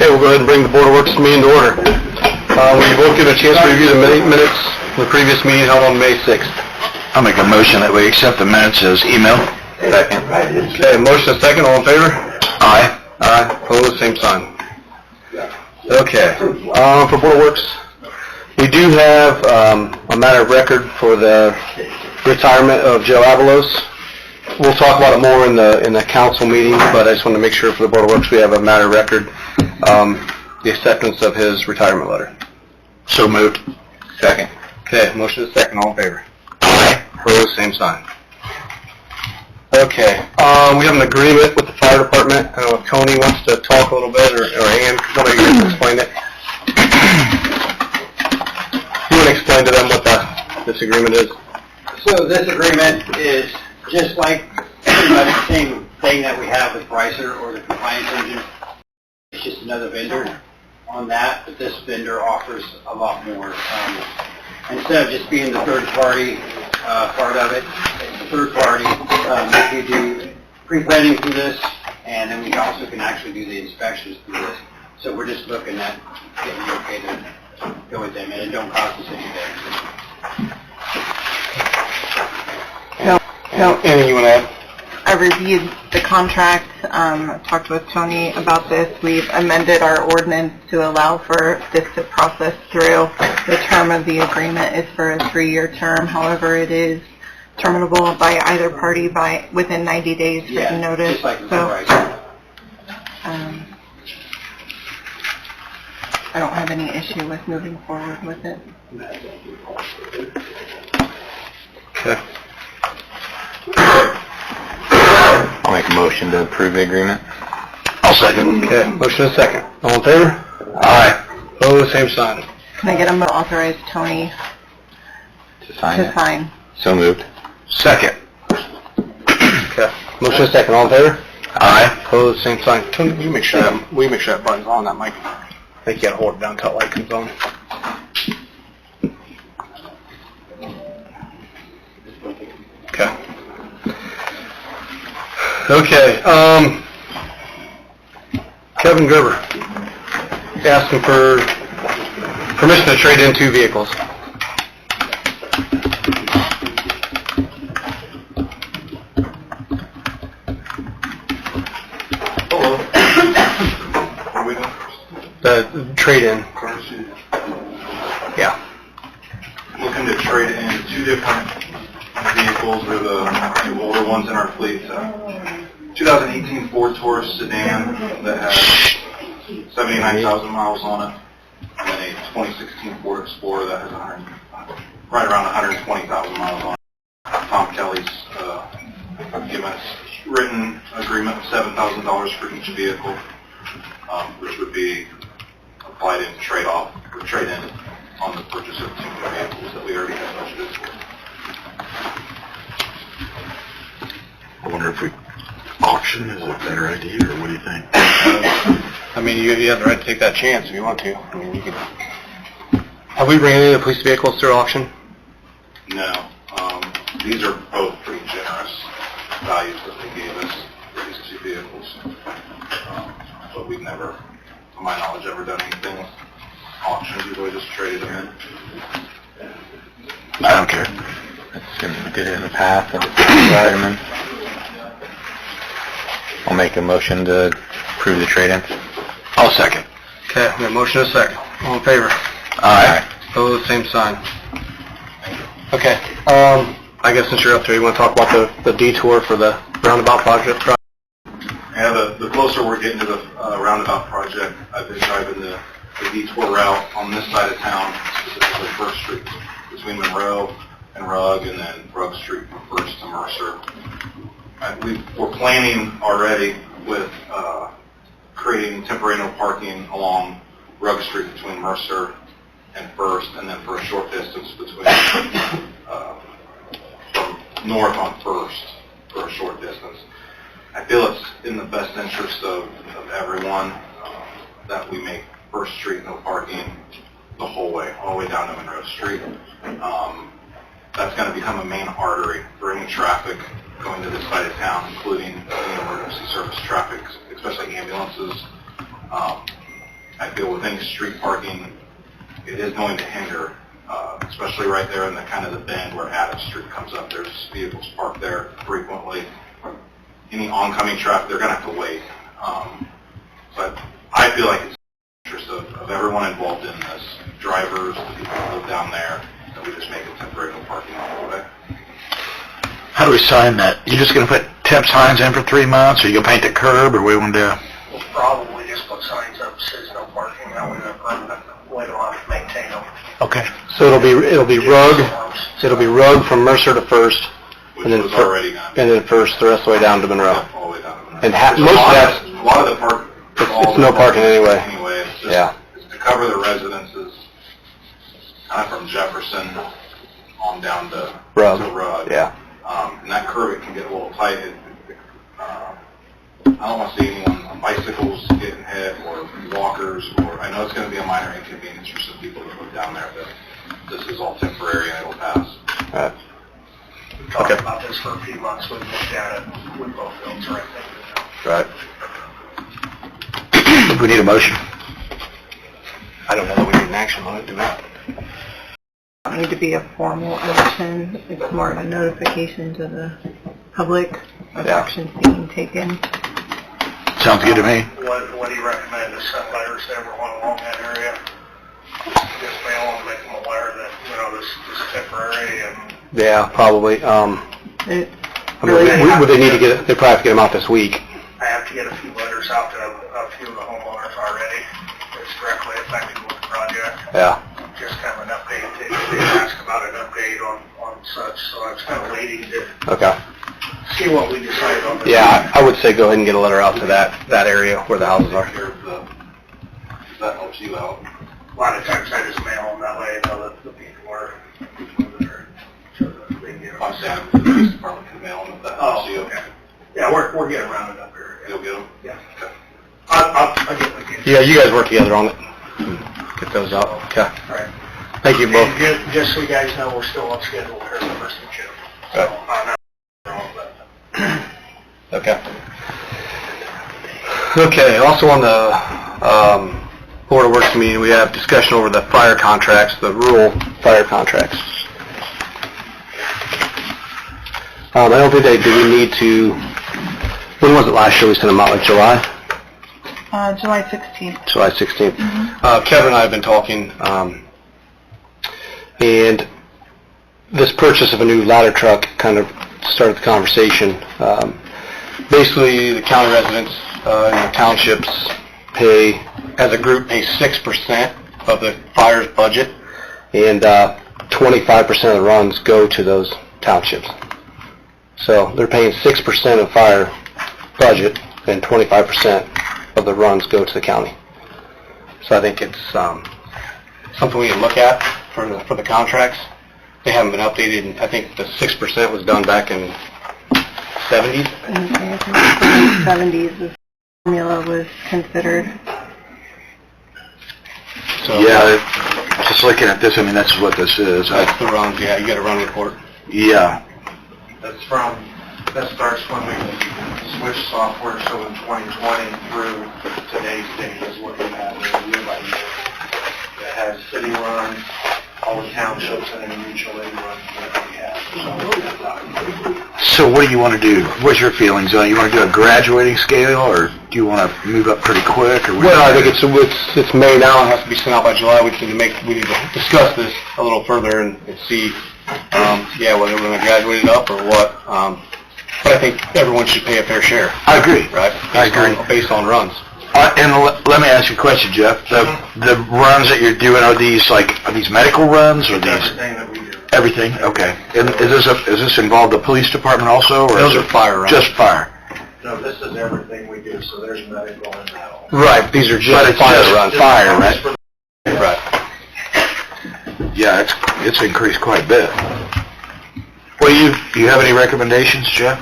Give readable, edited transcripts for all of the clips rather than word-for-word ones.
Okay, we'll go ahead and bring the Board of Works meeting to order. We both get a chance to review the minutes from the previous meeting held on May 6th. I'll make a motion that we accept the minutes as email. Second. Okay, motion and second, all in favor? Aye. Aye. Opposed, same sign. Okay, for Board of Works, we do have a matter of record for the retirement of Joe Avalos. We'll talk about it more in the council meeting, but I just want to make sure for the Board of Works we have a matter of record, the acceptance of his retirement letter. So moved. Second. Okay, motion is second, all in favor? Aye. Opposed, same sign. Okay, we have an agreement with the fire department. I don't know if Tony wants to talk a little bit, or Ann, one of you can explain it. You want to explain to them what this agreement is? So this agreement is just like pretty much the same thing that we have with Chrysler or the compliance engine. It's just another vendor on that, but this vendor offers a lot more. Instead of just being the third party part of it, it's the third party. We do pre-planning through this, and then we also can actually do the inspections through this. So we're just looking at getting you okay to go with them, and it don't cost us anything. Anything you want to add? I reviewed the contract, talked with Tony about this. We've amended our ordinance to allow for this to process through. The term of the agreement is for a 3-year term. However, it is terminable by either party within 90 days written notice. Just like So, Chrysler. I don't have any issue with moving forward with it. Okay. I'll make a motion to approve the agreement. I'll second. Okay, motion is second. All in favor? Aye. Opposed, same sign. Can I get a motion to authorize Tony To sign to it. sign? So moved. Second. Okay, motion is second. All in favor? Aye. Opposed, same sign. Tony, will you make sure that button's on that mic? I think you gotta hold it down until the light comes on. Okay. Okay, Kevin Gerber, asking for permission to trade in 2 vehicles. Hello. What are we doing? The trade-in. Yeah. Looking to trade in 2 different vehicles. They're the 2 older ones in our fleet. 2018 Ford Taurus sedan that has 79,000 miles on it, and then a 2016 Ford Explorer that has right around 120,000 miles on it. Tom Kelly's given us written agreement of $7,000 for each vehicle, which would be applied in trade-off or trade-in on the purchase of 2 new vehicles that we already have budgeted for. I wonder if we auction is a better idea, or what do you think? I mean, you have the right to take that chance if you want to. I mean, you can. Have we ran any of the police vehicles through auction? No. These are both pretty generous values that they gave us for these 2 vehicles. But we've never, to my knowledge, ever done anything with auctions. We've always just traded them in. I don't care. We did it in the past, and it's I'll make a motion to approve the trade-in. I'll second. Okay, we have a motion and a second. All in favor? Aye. Opposed, same sign. Okay, I guess since you're up there, you want to talk about the detour for the roundabout project? Yeah, the closer we're getting to the roundabout project, I've been driving the detour route on this side of town, specifically First Street, between Monroe and Rugg, and then Rugg Street from First to Mercer. We're planning already with creating temporary no parking along Rugg Street between Mercer and First, and then for a short distance between from north on First for a short distance. I feel it's in the best interest of everyone that we make First Street no parking the whole way, all the way down to Monroe Street. That's going to become a main artery for any traffic going to this side of town, including any emergency service traffic, especially ambulances. I feel with any street parking, it is going to hinder, especially right there in the kind of the bend where Adams Street comes up. There's vehicles parked there frequently. Any oncoming traffic, they're going to have to wait. But I feel like it's in the interest of everyone involved in this, drivers, the people who live down there, that we just make it temporary no parking all the way. How do we sign that? You just gonna put temp signs in for 3 months, or you gonna paint the curb, or what do you wanna do? We'll probably just put signs up, says no parking, that way we don't have to maintain them. Okay. So it'll be Rugg from Mercer to First, Which and then was already gone. and then First the rest of the way down to Monroe. All the way down to Monroe. And There's most of that's a lot of the park. it's no parking anyway. Anyway, it's just Yeah. it's to cover the residences, kind of from Jefferson on down to Rugg. Rugg. Yeah. And that curve, it can get a little tight. I don't want to see anyone on bicycles getting hit or walkers, or I know it's going to be a minor inconvenience for some people that live down there, but this is all temporary and it'll pass. All right. We talked Okay. about this for a few months, we looked at it, we both felt the right thing to do. Right. We need a motion. I don't know that we need an action on it, do we? Don't need to be a formal action. It's more of a notification to the public of Yeah. actions being taken. Sounds good to me. What do you recommend, to send letters to everyone along that area? Just mail them, make them aware that, this is temporary and Yeah, probably. It I mean, really would they need to they probably have to get them out this week. I have to get a few letters out to a few of the homeowners already. It's directly affected with the project. Yeah. Just kind of an update. They asked about an update on such, so I was kind of waiting to Okay. see what we decided on. Yeah, I would say go ahead and get a letter out to that area where the houses are. Take care of that helps you out. A lot of times I just mail them that way, I know that the people are there. So that they get I'm saying the police department can mail them if that helps Oh, you. okay. Yeah, we're getting rounded up here. You'll get them? Yeah. Okay. I'll get with you. Yeah, you guys work together on it. Get those out. Okay. All right. Thank you both. And just so you guys know, we're still on schedule here for first and June. So, Okay. Okay. Okay, also on the Board of Works meeting, we have discussion over the fire contracts, the rural fire contracts. I don't think do we need to, when was it last year we sent them out, like July? July 16th. July 16th. Kevin and I have been talking, and this purchase of a new ladder truck kind of started the conversation. Basically, the county residents in the townships pay, as a group, pay 6% of the fire's budget, and 25% of the runs go to those townships. So they're paying 6% of fire budget, and 25% of the runs go to the county. So I think it's something we can look at for the contracts. They haven't been updated, and I think the 6% was done back in 70s. In the 70s, the formula was considered. So Yeah, just looking at this, I mean, that's what this is. that's the runs. Yeah, you got a run report. Yeah. that starts when we switched software, so in 2020 through today's date is what we have there year by year. It has city runs, all the townships, and then mutual aid runs that we have. So what do you want to do? What's your feelings on it? You want to do a graduating scale, or do you want to move up pretty quick? Or what? Well, I think it's May now. It has to be sent out by July. We need to discuss this a little further and see, whether we're going to graduate it up or what. But I think everyone should pay a fair share. I agree. Right? I agree. Based on runs. And let me ask you a question, Jeff. The runs that you're doing, are these medical runs, or these? Everything that we do. Everything? Okay. And is this involve the police department also, or Those is are it fire runs. just fire? No, this is everything we do, so there's medical in that all. Right. These are But just it's fire just runs. fire, right? Right. Yeah, it's increased quite a bit. Well, do you have any recommendations, Jeff?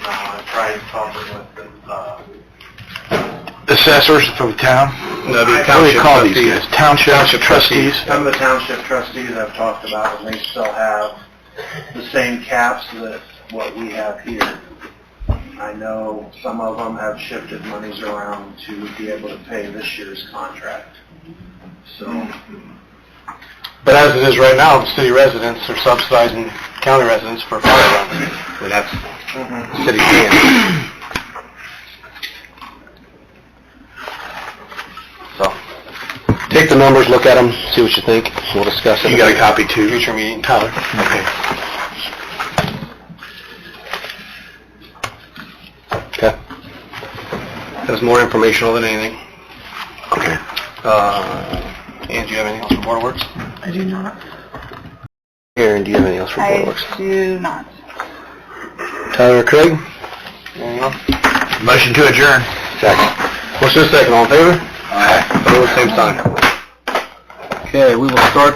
I tried talking with Assessors for the town? No, the What do you township call these trustees. guys? Township trustees? some of the township trustees I've talked about, and they still have the same caps that what we have here. I know some of them have shifted monies around to be able to pay this year's contract. So, But as it is right now, the city residents are subsidizing county residents for fire runs. And that's city can. So, take the numbers, look at them, see what you think. We'll discuss it. You got a copy too? Future meeting. Tyler? Okay. Okay. That's more informational than anything. Okay. Ann, do you have anything else for Board of Works? I do not. Aaron, do you have anything else for Board of Works? do not. Tyler or Craig? Anything else? Motion to adjourn. Second. What's your second, all in favor? Aye. Opposed, same sign. Okay, we will start the